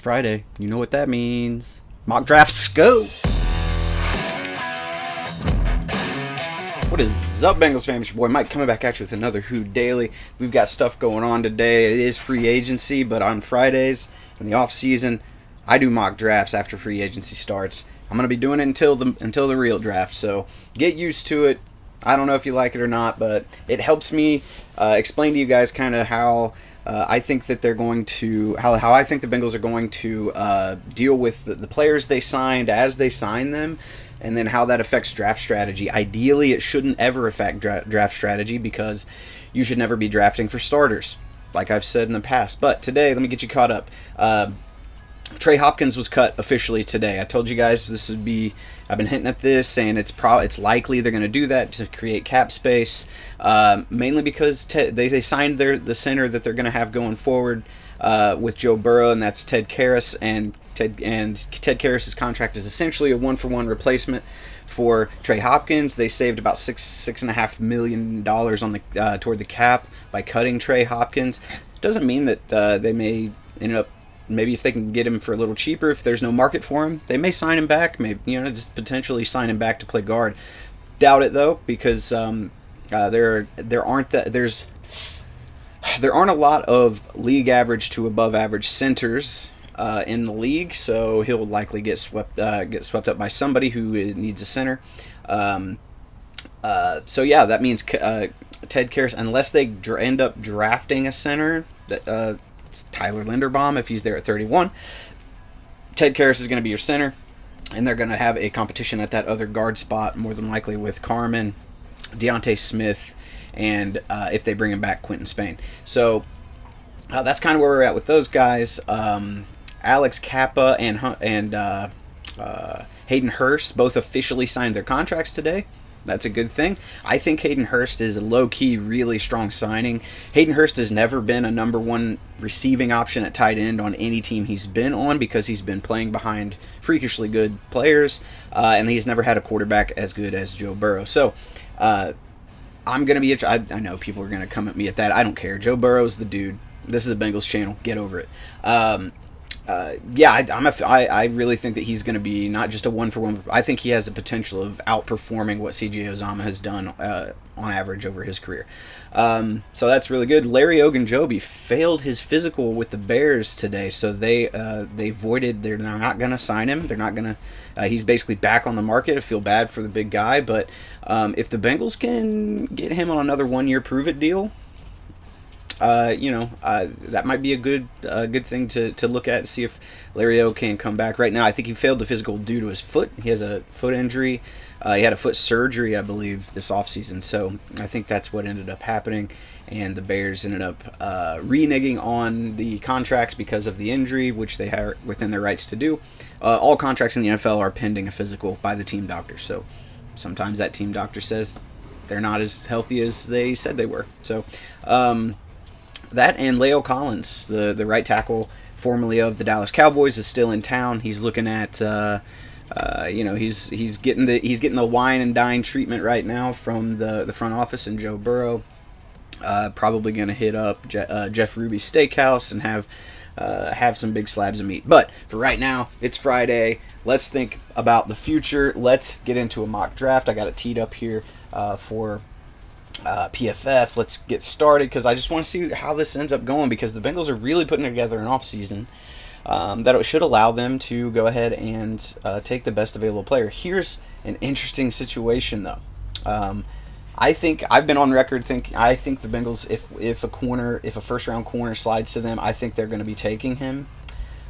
Friday. You know what that means. Mock drafts, go! What is up, Bengals fans? Your boy Mike coming back at you with another Who Daily. We've got stuff going on today. It is free agency, but on Fridays in the off season, I do mock drafts after free agency starts. I'm going to be doing it until the real draft, so get used to it. I don't know if you like it or not, but it helps me explain to you guys kind of how I think that they're going to how I think the Bengals are going to deal with the players they signed as they sign them, and then how that affects draft strategy. Ideally, it shouldn't ever affect draft strategy because you should never be drafting for starters, like I've said in the past. But today, let me get you caught up. Trey Hopkins was cut officially today. I told you guys this would be. I've been hinting at this, saying it's likely they're going to do that to create cap space, mainly because they signed the center that they're going to have going forward with Joe Burrow, and that's Ted Karras. And Ted Karras' contract is essentially a one-for-one replacement for Trey Hopkins. They saved about $6.5 million on the toward the cap by cutting Trey Hopkins. Doesn't mean that they may end up. Maybe if they can get him for a little cheaper, if there's no market for him, they may sign him back. Maybe just potentially sign him back to play guard. Doubt it though, because there aren't a lot of league average to above average centers in the league, so he'll likely get swept up by somebody who needs a center. So yeah, that means Ted Karras, unless they end up drafting a center that. It's Tyler Linderbaum if he's there at 31. Ted Karras is going to be your center, and they're going to have a competition at that other guard spot, more than likely with Carmen, Deontay Smith, and if they bring him back, Quentin Spain. So that's kind of where we're at with those guys. Alex Kappa and Hayden Hurst both officially signed their contracts today. That's a good thing. I think Hayden Hurst is a low-key, really strong signing. Hayden Hurst has never been a number one receiving option at tight end on any team he's been on because he's been playing behind freakishly good players, and he's never had a quarterback as good as Joe Burrow. So I'm going to be... I know people are going to come at me at that. I don't care. Joe Burrow's the dude. This is a Bengals channel. Get over it. I really think that he's going to be not just a one-for-one. I think he has the potential of outperforming what C.J. Uzomah has done on average over his career. So that's really good. Larry Ogunjobi failed his physical with the Bears today, so they voided. They're not going to sign him. They're not going to. He's basically back on the market. I feel bad for the big guy, but if the Bengals can get him on another one-year prove-it deal. That might be a good thing to look at and see if Larry O can come back. Right now, I think he failed the physical due to his foot. He has a foot injury. He had a foot surgery, I believe, this offseason. So I think that's what ended up happening. And the Bears ended up reneging on the contract because of the injury, which they are within their rights to do. All contracts in the NFL are pending a physical by the team doctor. So sometimes that team doctor says they're not as healthy as they said they were. So... that and Leo Collins, the right tackle, formerly of the Dallas Cowboys, is still in town. He's looking at, he's getting the wine and dine treatment right now from the front office and Joe Burrow. Probably going to hit up Jeff Ruby's Steakhouse and have some big slabs of meat. But for right now, it's Friday. Let's think about the future. Let's get into a mock draft. I got it teed up here for. PFF. Let's get started because I just want to see how this ends up going because the Bengals are really putting together an offseason that it should allow them to go ahead and take the best available player. Here's an interesting situation though. I think I've been on record I think the Bengals, if a first round corner slides to them, I think they're going to be taking him.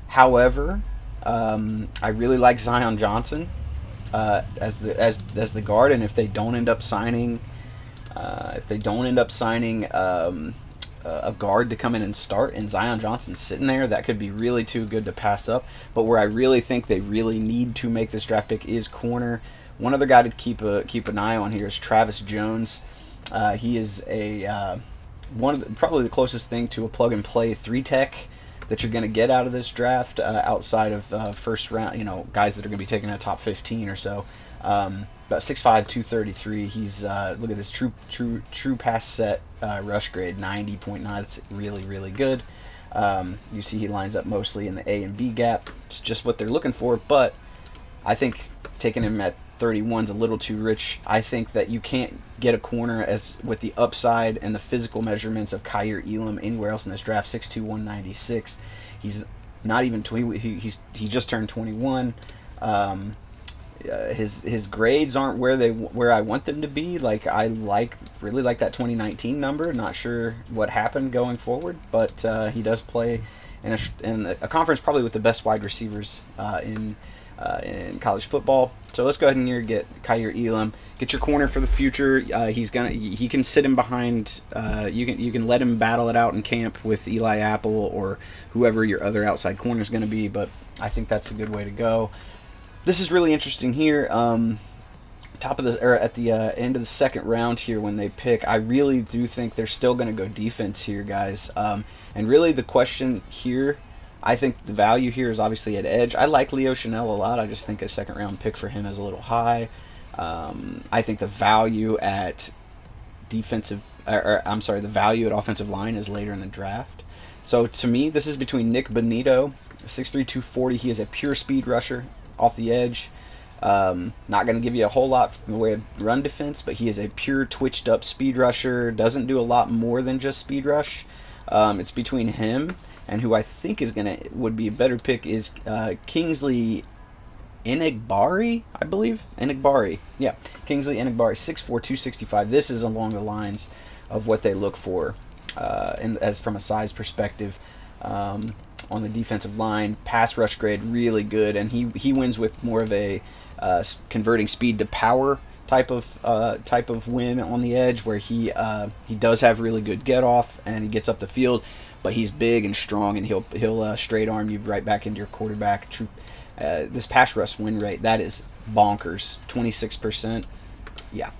However, I really like Zion Johnson as the guard, and if they don't end up signing a guard to come in and start, and Zion Johnson's sitting there, that could be really too good to pass up. But where I really think they really need to make this draft pick is corner. One other guy to keep an eye on here is Travis Jones. He is probably the closest thing to a plug and play 3-tech that you're going to get out of this draft outside of first round. Guys that are going to be taken in the top 15 or so. About 6'5", 233. He's look at this true pass set rush grade 90.9. That's really really good. You see he lines up mostly in the A and B gap. It's just what they're looking for, but I think taking him at 31 is a little too rich. I think that you can't get a corner as with the upside and the physical measurements of Kyer Elam anywhere else in this draft. 6'2", 196. He's not even 20. He just turned 21. His grades aren't where I want them to be. Like I really like that 2019 number. Not sure what happened going forward, but he does play in a conference probably with the best wide receivers in college football. So let's go ahead and here get Kyer Elam. Get your corner for the future. He can sit him behind. You can let him battle it out in camp with Eli Apple or whoever your other outside corner is going to be. But I think that's a good way to go. This is really interesting here. At the end of the second round here when they pick, I really do think they're still going to go defense here, guys. And really the question here, I think the value here is obviously at edge. I like Leo Chanel a lot. I just think a second round pick for him is a little high. I think the value at the value at offensive line is later in the draft. So to me, this is between Nick Bonito, 6'3", 240. He is a pure speed rusher off the edge. Not going to give you a whole lot in the way of run defense, but he is a pure twitched up speed rusher. Doesn't do a lot more than just speed rush. It's between him and who I think would be a better pick is Kingsley Enagbari, I believe. Enagbari. Yeah, Kingsley Enagbari, 6'4", 265. This is along the lines of what they look for as from a size perspective. On the defensive line, pass rush grade really good, and he wins with more of a converting speed to power type of win on the edge, where he does have really good get off and he gets up the field, but he's big and strong and he'll straight arm you right back into your quarterback. This pass rush win rate, that is bonkers, 26%. Yeah.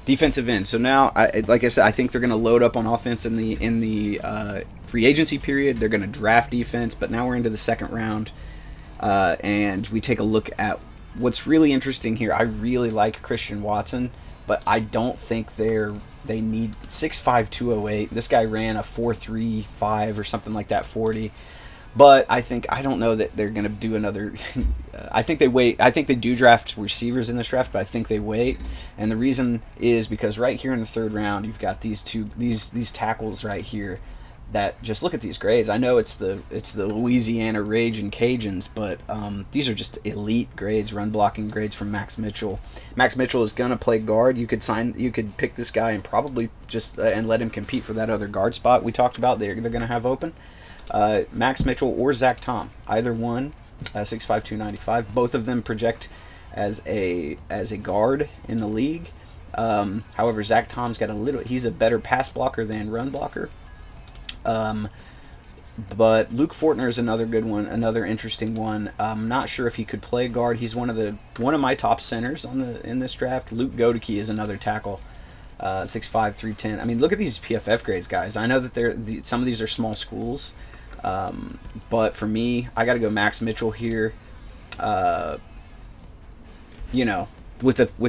Defensive end. So now, like I said, I think they're going to load up on offense in the free agency period. They're going to draft defense, but now we're into the second round, and we take a look at what's really interesting here. I really like Christian Watson, but I don't think they need 6'5", 208. This guy ran a 4.35 or something like that 40. But I don't know that they're going to do another. I think they wait. I think they do draft receivers in this draft, but I think they wait. And the reason is because right here in the third round, you've got these tackles right here that just look at these grades. I know it's the Louisiana Raging Cajuns, but these are just elite grades, run blocking grades from Max Mitchell. Max Mitchell is going to play guard. You could pick this guy and probably just and let him compete for that other guard spot we talked about. They're going to have open. Max Mitchell or Zach Tom, either one, 6'5", 295. Both of them project as a guard in the league. However, Zach Tom's he's a better pass blocker than run blocker. But Luke Fortner is another good one, another interesting one. I'm not sure if he could play guard. He's one of my top centers in this draft. Luke Godeke is another tackle. 6'5", 310. I mean, look at these PFF grades, guys. I know that some of these are small schools. But for me, I got to go Max Mitchell here. With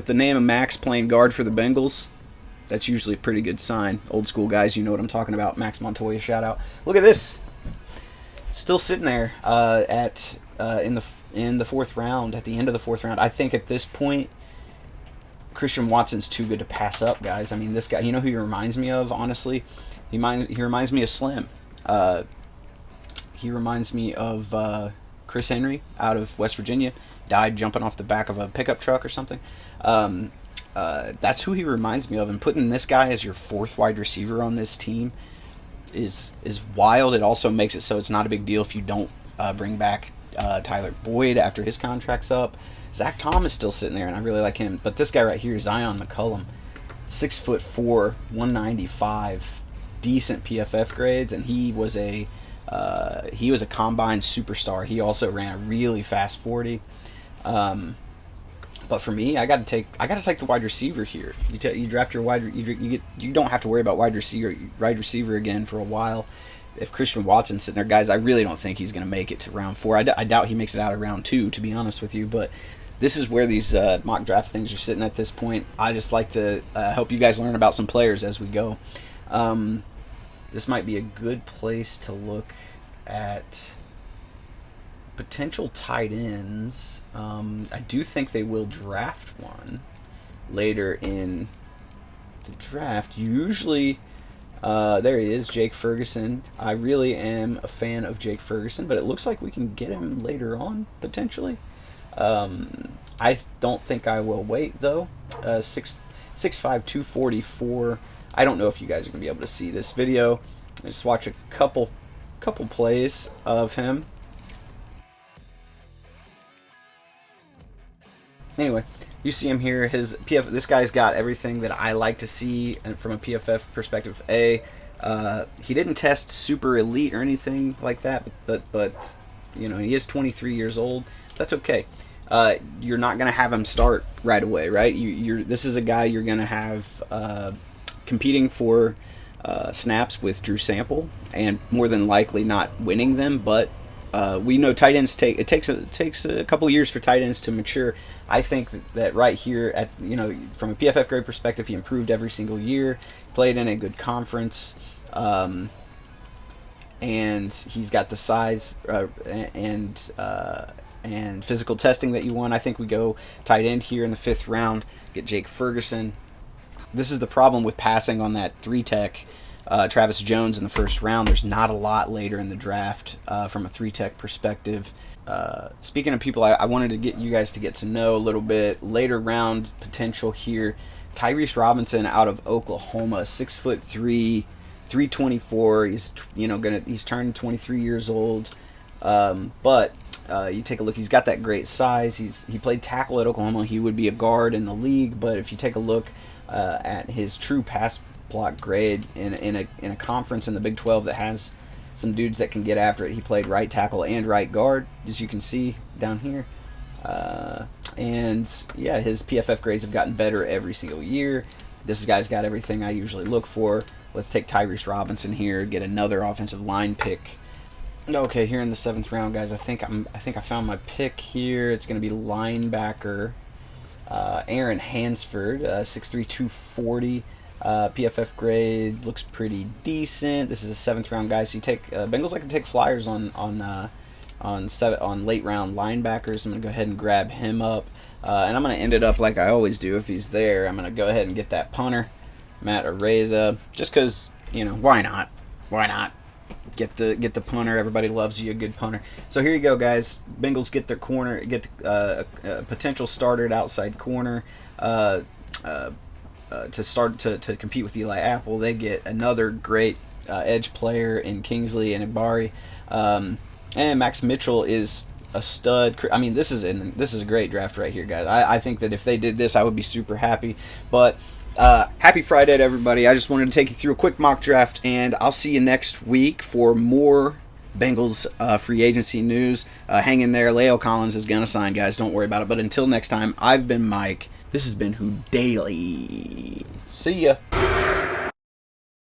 the name of Max playing guard for the Bengals, that's usually a pretty good sign. Old school guys, you know what I'm talking about. Max Montoya, shout out. Look at this, still sitting there in the fourth round. At the end of the fourth round, I think at this point, Christian Watson's too good to pass up, guys. I mean, this guy, you know who he reminds me of? Honestly, he reminds me of Slim. He reminds me of Chris Henry out of West Virginia. Died jumping off the back of a pickup truck or something. That's who he reminds me of. And putting this guy as your fourth wide receiver on this team is wild. It also makes it so it's not a big deal if you don't bring back Tyler Boyd after his contract's up. Zach Tom is still sitting there, and I really like him. But this guy right here, Zion McCullum, 6'4", 195, decent PFF grades, and he was a combine superstar. He also ran a really fast 40. But for me, I got to take the wide receiver here. You draft your you don't have to worry about wide receiver again for a while. If Christian Watson's sitting there, guys, I really don't think he's going to make it to round 4. I doubt he makes it out of round 2, to be honest with you. But this is where these mock draft things are sitting at this point. I just like to help you guys learn about some players as we go. this might be a good place to look at potential tight ends. I do think they will draft one later in the draft. Usually, there he is, Jake Ferguson. I really am a fan of Jake Ferguson, but it looks like we can get him later on, potentially. I don't think I will wait, though. 6'5", 244. I don't know if you guys are going to be able to see this video. Just watch a couple plays of him. Anyway, you see him here. His PF. This guy's got everything that I like to see from a PFF perspective. He didn't test super elite or anything like that, but you know, he is 23 years old. That's okay. You're not gonna have him start right away, right? This is a guy you're gonna have competing for snaps with Drew Sample, and more than likely not winning them, but. We know tight ends takes a couple years for tight ends to mature. I think that right here, from a PFF grade perspective, he improved every single year, played in a good conference, and he's got the size and physical testing that you want. I think we go tight end here in the 5th round, get Jake Ferguson. This is the problem with passing on that 3-tech. Travis Jones in the 1st round. There's not a lot later in the draft from a 3-tech perspective. Speaking of people I wanted to get you guys to get to know a little bit, later round potential here, Tyrese Robinson out of Oklahoma, 6'3", 324. He's turning 23 years old. But you take a look, he's got that great size. He played tackle at Oklahoma. He would be a guard in the league, but if you take a look at his true pass block grade in a conference in the Big 12 that has some dudes that can get after it. He played right tackle and right guard, as you can see down here. And yeah, his PFF grades have gotten better every single year. This guy's got everything I usually look for. Let's take Tyrese Robinson here, get another offensive line pick. Okay, here in the 7th round, guys, I think I found my pick here. It's going to be linebacker Aaron Hansford, 6'3", 240. PFF grade looks pretty decent. This is a 7th round guy, so you take Bengals like to take flyers on late round linebackers. I'm gonna go ahead and grab him up, and I'm gonna end it up like I always do. If he's there, I'm gonna go ahead and get that punter, Matt Araiza, just because, why not? Get the punter. Everybody loves you a good punter. So here you go, guys. Bengals get their corner, get a potential starter at outside corner. To start to compete with Eli Apple. They get another great edge player in Kingsley and Ibari, and Max Mitchell is a stud. I mean, this is a great draft right here, guys. I think that if they did this, I would be super happy. But happy Friday to everybody. I just wanted to take you through a quick mock draft, and I'll see you next week for more Bengals free agency news. Hang in there. Leo Collins is gonna sign, guys. Don't worry about it. But until next time, I've been Mike. This has been Who Daily. See ya.